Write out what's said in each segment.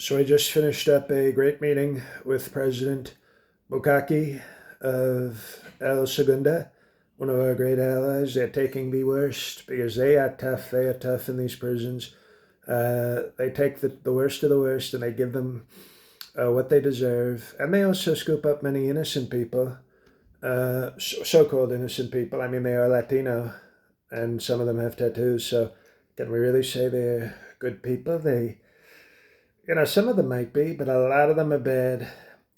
So I just finished up a great meeting with President Bukele of El Segunda, one of our great allies. They're taking the worst because they are tough. They are tough in these prisons. They take the worst of the worst and they give them what they deserve. And they also scoop up many innocent people, so-called innocent people. I mean, they are Latino and some of them have tattoos. So can we really say they're good people? Some of them might be, but a lot of them are bad.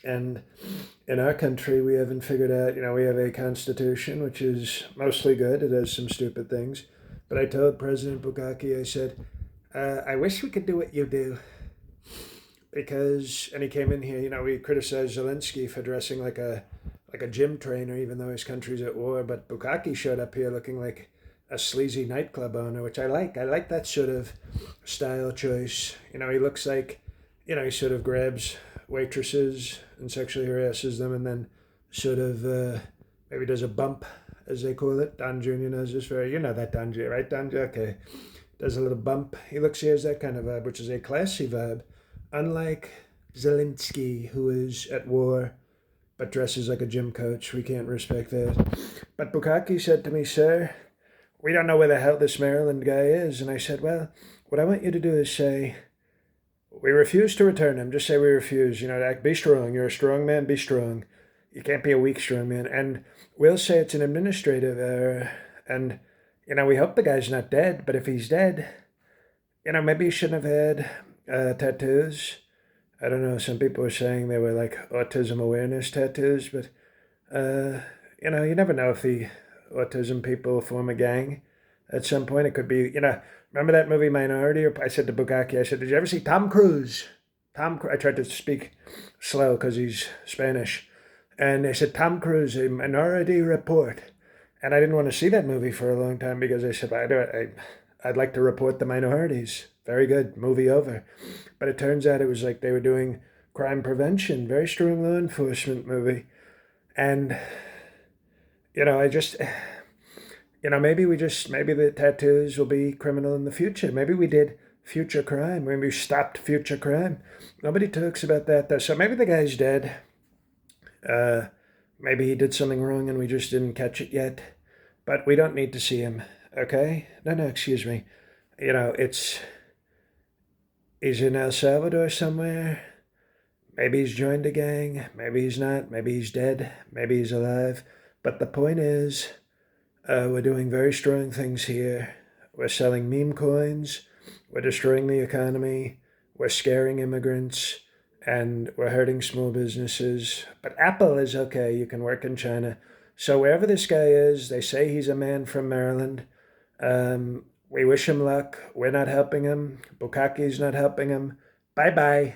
And in our country, we haven't figured out, we have a constitution, which is mostly good. It has some stupid things. But I told President Bukele, I said, I wish we could do what you do. And he came in here, we criticized Zelensky for dressing like a gym trainer, even though his country's at war. But Bukake showed up here looking like a sleazy nightclub owner, which I like. I like that sort of style choice. He looks like, he sort of grabs waitresses and sexually harasses them and then sort of maybe does a bump, as they call it. Don Jr. knows this very, that Don Jr., right, Don Jr.? Okay. Does a little bump. He has that kind of vibe, which is a classy vibe. Unlike Zelensky, who is at war but dresses like a gym coach. We can't respect that. But Bukake said to me, sir, we don't know where the hell this Maryland guy is. And I said, well, what I want you to do is say, we refuse to return him. Just say we refuse. Be strong. You're a strong man. Be strong. You can't be a weak, strong man. And we'll say it's an administrative error. And, we hope the guy's not dead. But if he's dead, maybe he shouldn't have had tattoos. I don't know. Some people were saying they were like autism awareness tattoos. But, you never know if the autism people form a gang. At some point, it could be, remember that movie Minority? I said to Bukake, I said, did you ever see Tom Cruise? I tried to speak slow because he's Spanish. And they said, Tom Cruise, a Minority Report. And I didn't want to see that movie for a long time because I said, I'd like to report the minorities. Very good, movie over. But it turns out it was like they were doing crime prevention, very strong law enforcement movie. And, I just... maybe the tattoos will be criminal in the future. Maybe we did future crime. Maybe we stopped future crime. Nobody talks about that, though. So maybe the guy's dead. Maybe he did something wrong and we just didn't catch it yet. But we don't need to see him, okay? No, excuse me. He's in El Salvador somewhere. Maybe he's joined a gang. Maybe he's not. Maybe he's dead. Maybe he's alive. But the point is... we're doing very strong things here. We're selling meme coins. We're destroying the economy. We're scaring immigrants. And we're hurting small businesses. But Apple is okay. You can work in China. So wherever this guy is, they say he's a man from Maryland. We wish him luck. We're not helping him. Bukaki's not helping him. Bye-bye.